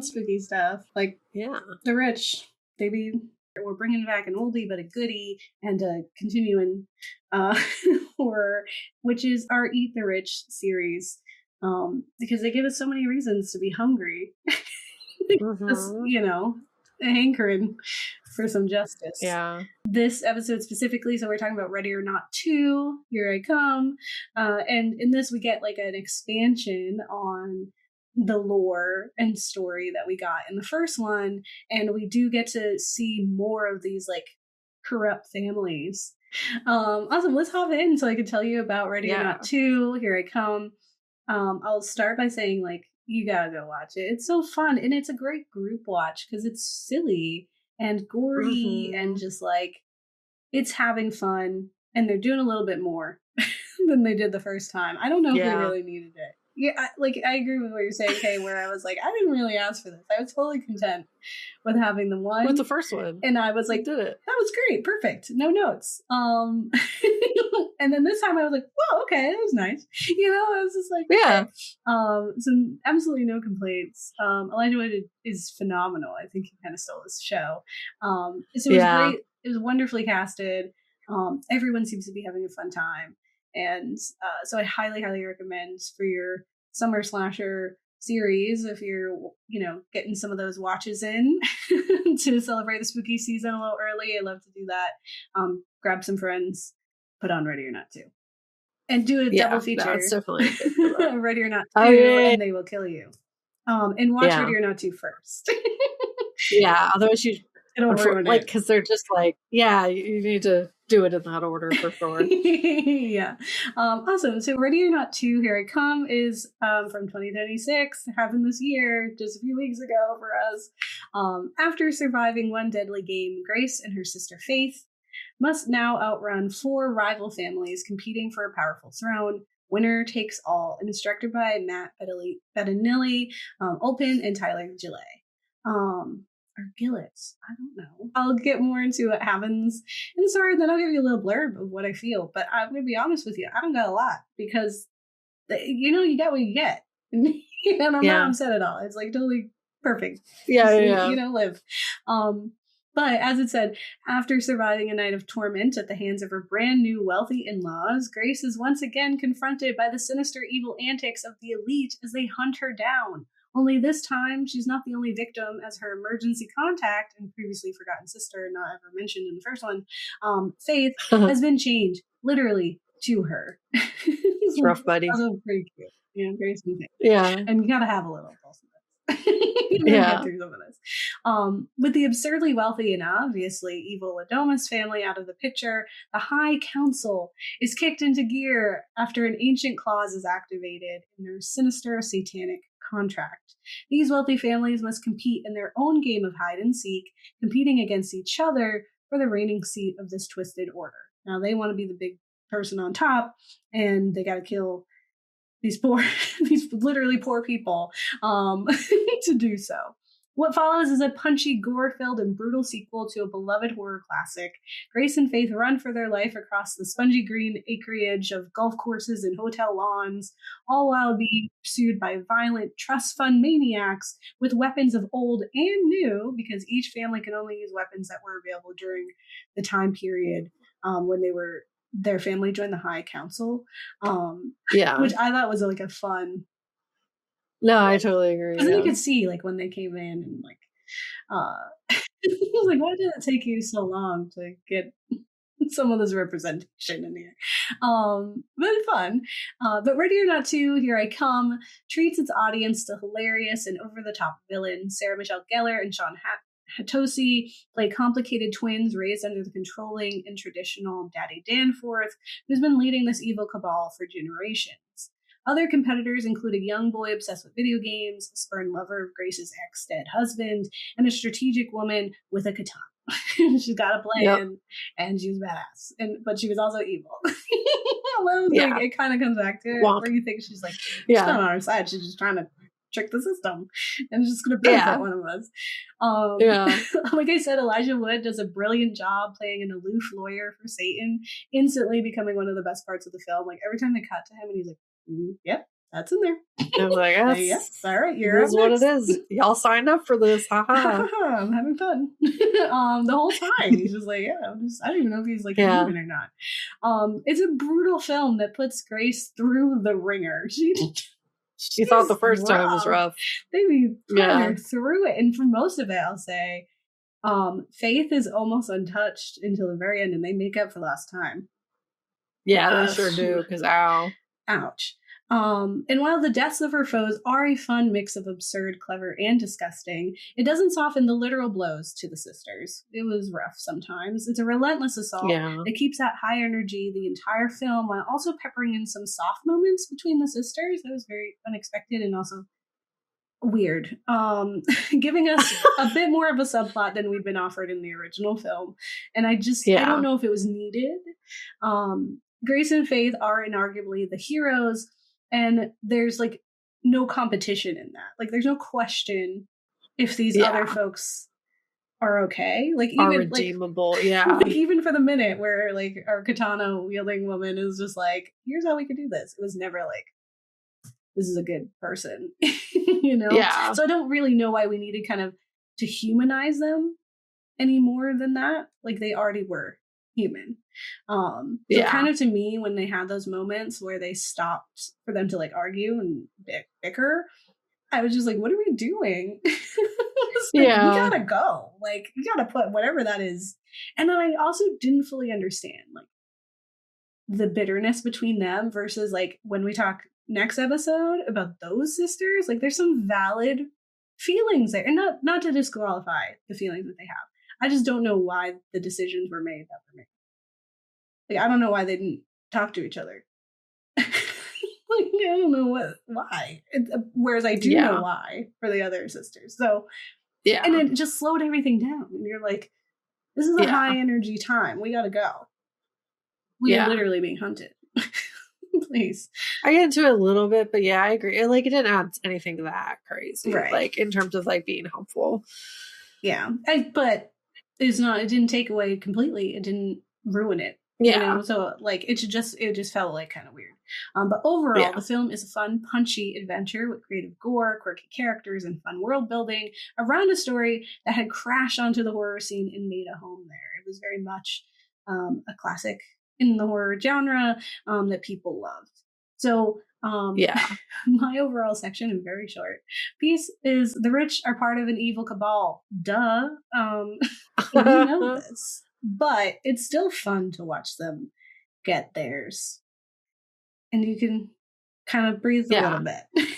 on spooky stuff. Like, the rich, we're bringing back an oldie but a goodie and a continuing horror, which is our Eat the Rich series, because they give us so many reasons to be hungry. Just, hankering for some justice. Yeah. This episode specifically, so we're talking about Ready or Not 2, Here I Come. And in this, we get like an expansion on the lore and story that we got in the first one. And we do get to see more of these like corrupt families. Awesome. Let's hop in so I can tell you about Ready or Not 2, Here I Come. I'll start by saying, like, you gotta go watch it. It's so fun, and it's a great group watch because it's silly and gory and just like it's having fun, and they're doing a little bit more than they did the first time. I don't know if we really needed it. Yeah, I agree with what you're saying, Kay, where I was like, I didn't really ask for this. I was totally content with having the one. With the first one. And I was like, did it. That was great. Perfect. No notes. And then this time I was like, whoa, okay, that was nice. I was just like, okay. So absolutely no complaints. Elijah Wood is phenomenal. I think he kind of stole this show. So it was great. It was wonderfully casted. Everyone seems to be having a fun time. And so I highly, highly recommend for your summer slasher series, if you're, getting some of those watches in to celebrate the spooky season a little early. I love to do that. Grab some friends, put on Ready or Not 2. And do a double feature. That's definitely Ready or Not 2, and They Will Kill You. And watch Ready or Not 2 first. Otherwise it'll ruin it. Because they're just like, you need to do it in that order for sure. Awesome. So Ready or Not 2, Here I Come is from 2026, happened this year, just a few weeks ago for us. After surviving one deadly game, Grace and her sister Faith must now outrun 4 rival families competing for a powerful throne. Winner takes all, instructed by Matt Bettinelli, Olpin, and Tyler Gillette. Or Gillets. I don't know. I'll get more into what happens in the story, then I'll give you a little blurb of what I feel. But I'm going to be honest with you, I don't got a lot because, you get what you get. And I'm not upset at all. It's like totally perfect. Live. But as it said, after surviving a night of torment at the hands of her brand new wealthy in-laws, Grace is once again confronted by the sinister evil antics of the elite as they hunt her down. Only this time, she's not the only victim, as her emergency contact and previously forgotten sister, not ever mentioned in the first one, Faith, has been chained, literally, to her. It's rough, buddy. Also pretty cute. Grace and Faith. And you gotta have a little pulse of this. Get through some of this. With the absurdly wealthy and obviously evil Adonis family out of the picture, the High Council is kicked into gear after an ancient clause is activated in their sinister satanic contract. These wealthy families must compete in their own game of hide and seek, competing against each other for the reigning seat of this twisted order. Now they want to be the big person on top, and they got to kill these literally poor people to do so. What follows is a punchy, gore-filled, and brutal sequel to a beloved horror classic. Grace and Faith run for their life across the spongy green acreage of golf courses and hotel lawns, all while being pursued by violent trust fund maniacs with weapons of old and new, because each family can only use weapons that were available during the time period when their family joined the High Council. Which I thought was like a fun... No, I totally agree. Because you could see, like, when they came in, and like, it was like, why did it take you so long to get some of this representation in here? But fun. But Ready or Not 2, Here I Come treats its audience to hilarious and over-the-top villains. Sarah Michelle Gellar and Sean Hatosi play complicated twins raised under the controlling and traditional Daddy Danforth, who's been leading this evil cabal for generations. Other competitors include a young boy obsessed with video games, a spurned lover of Grace's ex-dead husband, and a strategic woman with a katana. She's got a plan, and she was badass, but she was also evil. Like, it kind of comes back to it, where you think she's like, she's not on our side, she's just trying to trick the system, and she's just going to benefit one of us. Like I said, Elijah Wood does a brilliant job playing an aloof lawyer for Satan, instantly becoming one of the best parts of the film. Like, every time they cut to him, and he's like, yep, That's in there. I was like, yes, all right, you're it is what it is. Y'all signed up for this. It is what it is. Y'all signed up for this. Haha. I'm having fun. The whole time he's just like, I don't even know if he's like human or not. It's a brutal film that puts Grace through the ringer. She thought the first time was rough. They be putting her through it, and for most of it, I'll say, Faith is almost untouched until the very end, and they make up for lost time. Yeah, they sure do. Because ouch. And while the deaths of her foes are a fun mix of absurd, clever, and disgusting, it doesn't soften the literal blows to the sisters. It was rough sometimes. It's a relentless assault that keeps that high energy the entire film while also peppering in some soft moments between the sisters. That was very unexpected and also weird. Giving us a bit more of a subplot than we'd been offered in the original film. And I don't know if it was needed. Grace and Faith are inarguably the heroes, and there's like no competition in that. Like there's no question if these other folks are okay. Like even redeemable, like even for the minute where like our katana wielding woman is just like, here's how we could do this. It was never like, this is a good person. You know? Yeah. So I don't really know why we needed kind of to humanize them any more than that. Like they already were human. So kind of to me, when they had those moments where they stopped for them to like argue and bicker, I was just like, what are we doing? We gotta go. Like, you gotta put whatever that is. And then I also didn't fully understand like the bitterness between them versus like when we talk next episode about those sisters, like there's some valid feelings there. And not to disqualify the feelings that they have. I just don't know why the decisions were made that were made. Like, I don't know why they didn't talk to each other. Like, I don't know why. Whereas I do know why for the other sisters. So, and it just slowed everything down. And you're like, this is a high energy time. We gotta go. We are literally being hunted. Please. I get into it a little bit, but I agree. Like, it didn't add anything to that crazy. Right. Like, in terms of like being helpful. Yeah. But it didn't take away completely. It didn't ruin it. Yeah. You know? So like it just felt like kind of weird. But overall, the film is a fun, punchy adventure with creative gore, quirky characters, and fun world building around a story that had crashed onto the horror scene and made a home there. It was very much a classic in the horror genre that people loved. So my overall section is very short. Piece is the rich are part of an evil cabal. Duh. We know this. But it's still fun to watch them get theirs. And you can kind of breathe a little bit.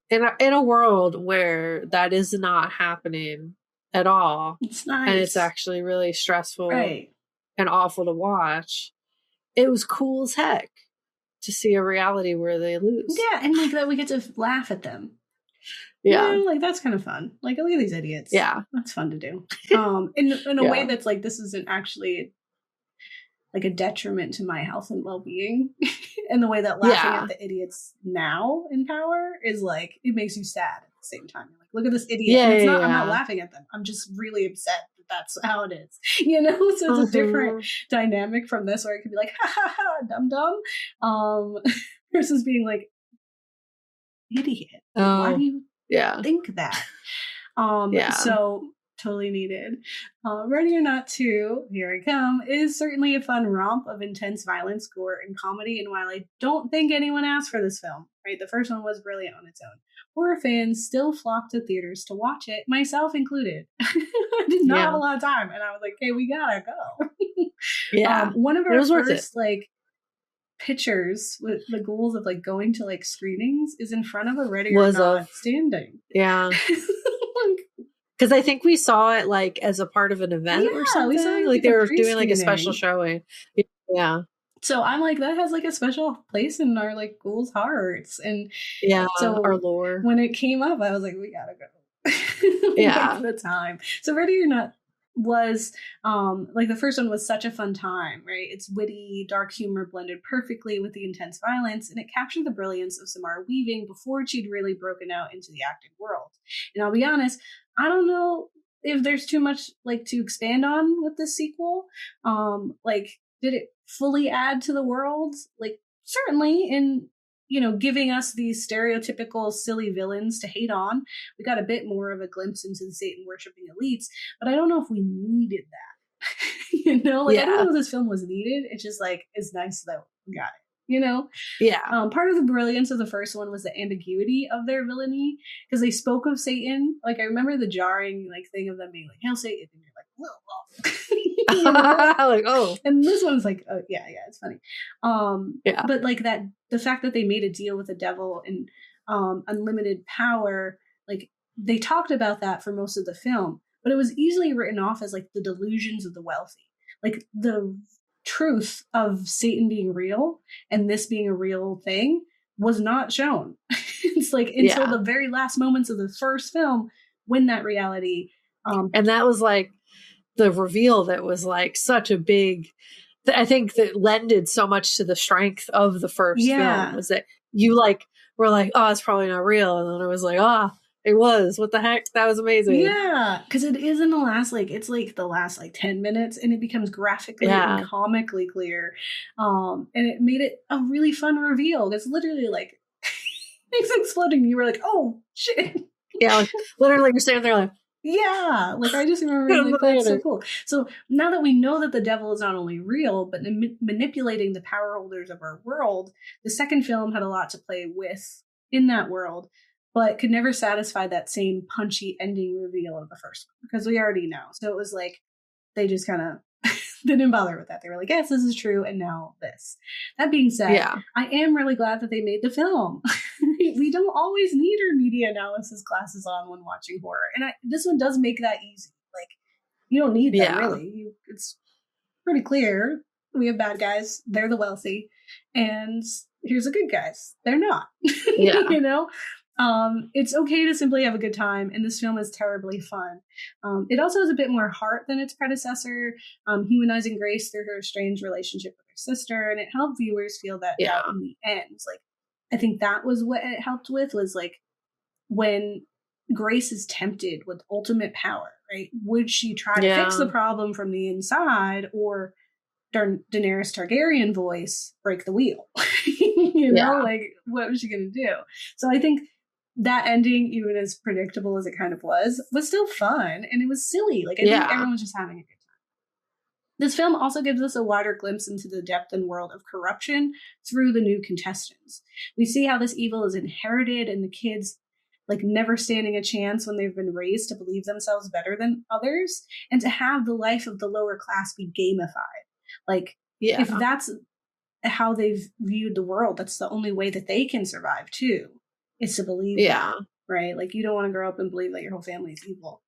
in a world where that is not happening at all. It's nice. And it's actually really stressful and awful to watch. It was cool as heck to see a reality where they lose. Yeah, and like that we get to laugh at them. Yeah, you know, like that's kind of fun. Like, look at these idiots. Yeah, that's fun to do. In a way that's like, this isn't actually like a detriment to my health and well-being. And the way that laughing at the idiots now in power is like, it makes you sad at the same time. You're like, look at this idiot. I'm not laughing at them. I'm just really upset that that's how it is. You know, so it's a different dynamic from this, where it could be like, ha ha ha, dum dum, versus being like, idiot. Why do you think that? So totally needed. Ready or Not 2, here I come, is certainly a fun romp of intense violence, gore, and comedy. And while I don't think anyone asked for this film, right, the first one was brilliant on its own, horror fans still flocked to theaters to watch it, myself included. I did not have a lot of time, and I was like, hey, we gotta go. One of our first like pictures with the Ghouls of like going to like screenings is in front of a Ready or Not standing. Yeah. Because I think we saw it like as a part of an event or something. We saw it like they were doing like a special showing. Yeah. So I'm like, that has like a special place in our like Ghouls hearts. And so our lore. When it came up, I was like, we gotta go. Yeah. The time. So Ready or Not was like the first one was such a fun time, right? It's witty, dark humor blended perfectly with the intense violence, and it captured the brilliance of Samara Weaving before she'd really broken out into the acting world. And I'll be honest, I don't know if there's too much like to expand on with this sequel. Like, did it fully add to the world? Like, certainly in, giving us these stereotypical silly villains to hate on. We got a bit more of a glimpse into the Satan worshipping elites, but I don't know if we needed that. I don't know if this film was needed. It's just like, it's nice that we got it, Yeah. Part of the brilliance of the first one was the ambiguity of their villainy, because they spoke of Satan. Like, I remember the jarring thing of them being like, "Hail Satan," and you're like, "Whoa!" Like, oh. And this one's like, "Oh yeah, it's funny." But like that, the fact that they made a deal with the devil and unlimited power, like they talked about that for most of the film, but it was easily written off as like the delusions of the wealthy, like the truth of Satan being real and this being a real thing was not shown. It's like until the very last moments of the first film when that reality and that was like the reveal that was like such a big, I think that lended so much to the strength of the first film, was that you like were like, oh, it's probably not real, and then it was like, it was. What the heck? That was amazing. Yeah, because it is in the last, it's like the last 10 minutes, and it becomes graphically and comically clear. And it made it a really fun reveal. It's literally like it's exploding. You were like, oh shit. Yeah, like, literally you're standing there like, yeah, like I just remember being like, that's so cool. So now that we know that the devil is not only real, but manipulating the power holders of our world, the second film had a lot to play with in that world, but could never satisfy that same punchy ending reveal of the first one, because we already know. So it was like, they just kind of didn't bother with that. They were like, yes, this is true, and now this. That being said, I am really glad that they made the film. We don't always need our media analysis classes on when watching horror. And this one does make that easy. Like, you don't need that, really. It's pretty clear. We have bad guys. They're the wealthy. And here's the good guys. They're not. It's okay to simply have a good time, and this film is terribly fun. It also has a bit more heart than its predecessor, humanizing Grace through her strange relationship with her sister, and it helped viewers feel that out in the end. Like, I think that was what it helped with, was like when Grace is tempted with ultimate power, right? Would she try to fix the problem from the inside, or Daenerys Targaryen voice break the wheel? Like, what was she going to do? So I think that ending, even as predictable as it kind of was still fun, and it was silly. Like, I think everyone was just having a good time. This film also gives us a wider glimpse into the depth and world of corruption through the new contestants. We see how this evil is inherited, and the kids never standing a chance when they've been raised to believe themselves better than others, and to have the life of the lower class be gamified. If that's how they've viewed the world, that's the only way that they can survive too, is to believe that, right? Like, you don't want to grow up and believe that your whole family is evil.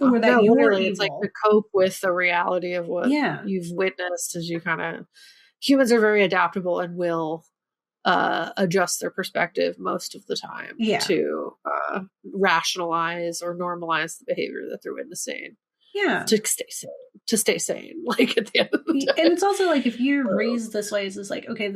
Or that literally it's like to cope with the reality of what you've witnessed, as you kind of, humans are very adaptable and will adjust their perspective most of the time to rationalize or normalize the behavior that they're witnessing. To stay sane, like, at the end of the day. And it's also like, if you're raised this way, it's just like, okay,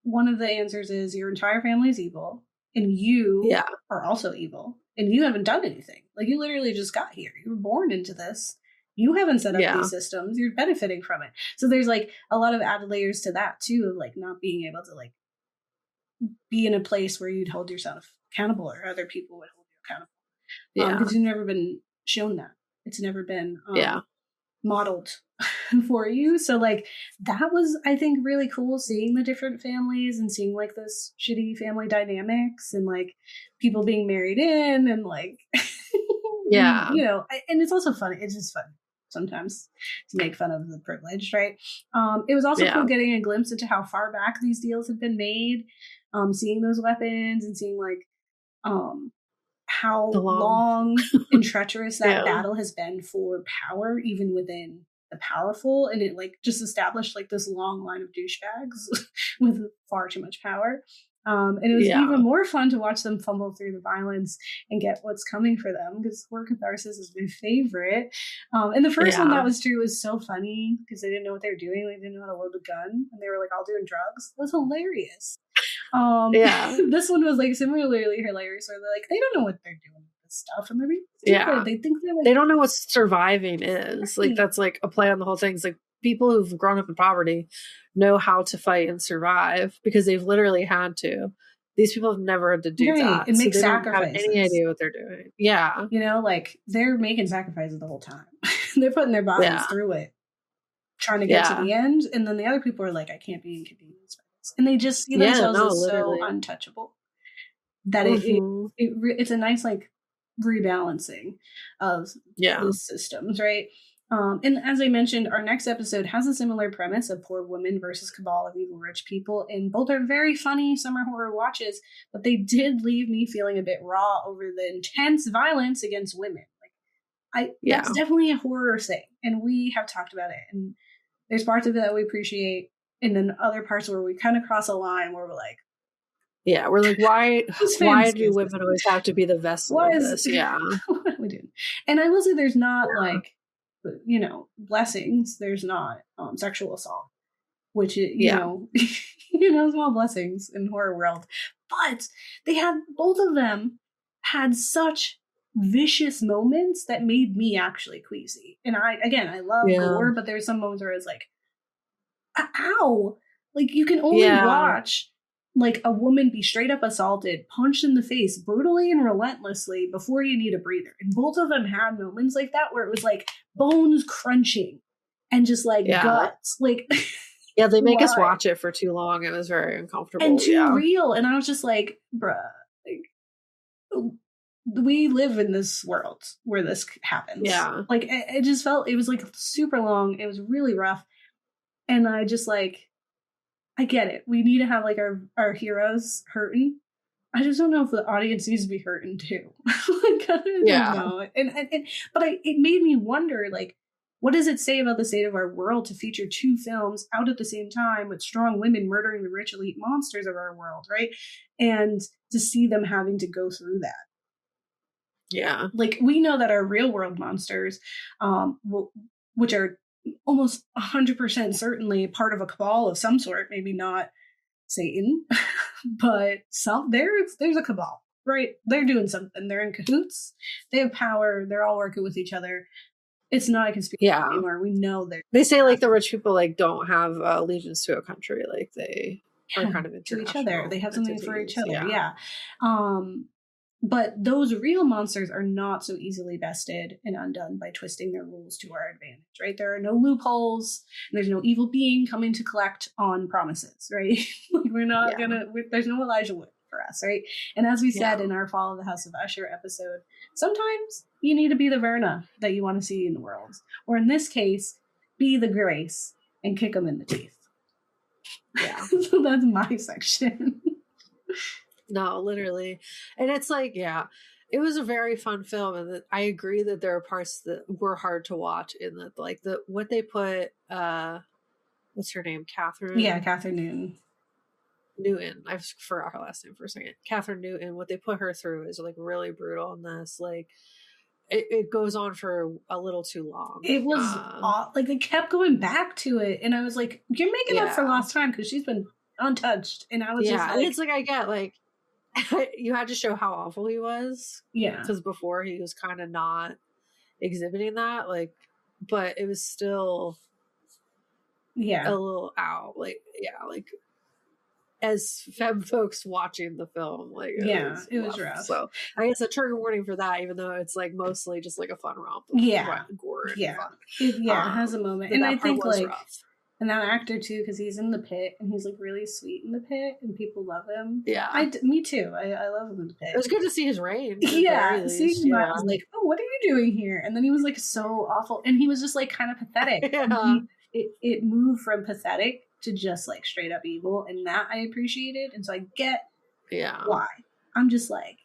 one of the answers is your entire family is evil, and you are also evil, and you haven't done anything. Like, you literally just got here. You were born into this. You haven't set up these systems. You're benefiting from it. So there's like a lot of added layers to that too, of like not being able to like be in a place where you'd hold yourself accountable, or other people would hold you accountable. Because you've never been shown that. It's never been modeled for you. So like, that was, I think, really cool, seeing the different families and seeing like this shitty family dynamics, and like people being married in, and like and it's also funny. It's just fun sometimes to make fun of the privileged, right? It was also cool getting a glimpse into how far back these deals had been made, seeing those weapons, and seeing like how long and treacherous that battle has been for power, even within the powerful. And it like just established like this long line of douchebags with far too much power. And it was even more fun to watch them fumble through the violence and get what's coming for them, because horror catharsis is my favorite. And the first one, that was true, was so funny because they didn't know what they were doing. They didn't know how to load a gun, and they were like all doing drugs. It was hilarious. This one was like similarly hilarious, where they're like, they don't know what they're doing with this stuff, and they're being stupid. They think they're like, they don't know what surviving is. Like, that's like a play on the whole thing. It's like, people who've grown up in poverty know how to fight and survive because they've literally had to. These people have never had to do that. And make so they sacrifices. Don't have any idea what they're doing. Yeah. You know, like they're making sacrifices the whole time. They're putting their bodies through it, trying to get to the end. And then the other people are like, I can't be inconvenienced by this. And they just see themselves as literally so untouchable that it's a nice like rebalancing of these systems, right? And as I mentioned, our next episode has a similar premise of poor women versus cabal of evil rich people, and both are very funny summer horror watches, but they did leave me feeling a bit raw over the intense violence against women. Like, that's definitely a horror thing, and we have talked about it, and there's parts of it that we appreciate, and then other parts where we kind of cross a line where we're like, we're like, why do women always have to be the vessel of this? Yeah. What are we doing? And I will say there's not like, you know, blessings. There's not sexual assault, which is, you know, small blessings in horror world. But both of them had such vicious moments that made me actually queasy. And I love gore, but there's some moments where it's like, ow! Like you can only watch like a woman be straight up assaulted, punched in the face brutally and relentlessly before you need a breather. And both of them had moments like that where it was like bones crunching and just like guts. Like they make us watch it for too long. It was very uncomfortable. And too real. And I was just like, bruh, like we live in this world where this happens. Yeah. Like it just felt, it was like super long. It was really rough. And I just like, I get it. We need to have like our heroes hurting. I just don't know if the audience needs to be hurting too. Like, I don't know. But it made me wonder, like, what does it say about the state of our world to feature two films out at the same time with strong women murdering the rich elite monsters of our world, right? And to see them having to go through that. Yeah. Like, we know that our real world monsters, which are almost 100% certainly part of a cabal of some sort, maybe not Satan, but there's a cabal, right? They're doing something. They're in cahoots. They have power. They're all working with each other. It's not a conspiracy anymore. We know they say like the rich people like don't have allegiance to a country. Like they are kind of to each other. They have something for each other. Yeah. But those real monsters are not so easily bested and undone by twisting their rules to our advantage, right? There are no loopholes, and there's no evil being coming to collect on promises, right? Like we're not there's no Elijah Wood for us, right? And as we said in our Fall of the House of Usher episode, sometimes you need to be the Verna that you want to see in the world. Or in this case, be the Grace and kick them in the teeth. Yeah. So that's my section. No, literally. And it's like, it was a very fun film. And I agree that there are parts that were hard to watch in that, like what they put, what's her name? Catherine? Yeah, Catherine Newton. I forgot her last name for a second. Catherine Newton. What they put her through is like really brutal in this. Like it goes on for a little too long. It was like they kept going back to it. And I was like, you're making up for lost time because she's been untouched. And I was just like, it's like, I get like, you had to show how awful he was. Yeah. Because before he was kind of not exhibiting that. Like, but it was still a little out. Like, like as femme folks watching the film, like it was rough. So I guess a trigger warning for that, even though it's like mostly just like a fun romp. Gore and fun. It has a moment. And I think like rough. And that actor too, because he's in the pit and he's like really sweet in the pit and people love him. Yeah. Me too. I love him in the pit. It was good to see his range. Yeah. Seeing him, I was like, oh, what are you doing here? And then he was like so awful. And he was just like kind of pathetic. It moved from pathetic to just like straight up evil. And that I appreciated. And so I get why. I'm just like,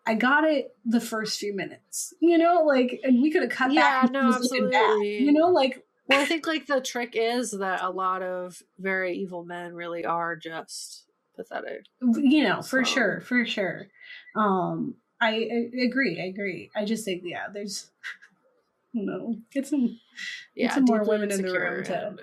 I got it the first few minutes, you know, like, and we could have cut back. Yeah, no, absolutely. Back, you know, like, well, I think like the trick is that a lot of very evil men really are just pathetic. You know, for sure. I agree. I just think, there's, get some more women in the room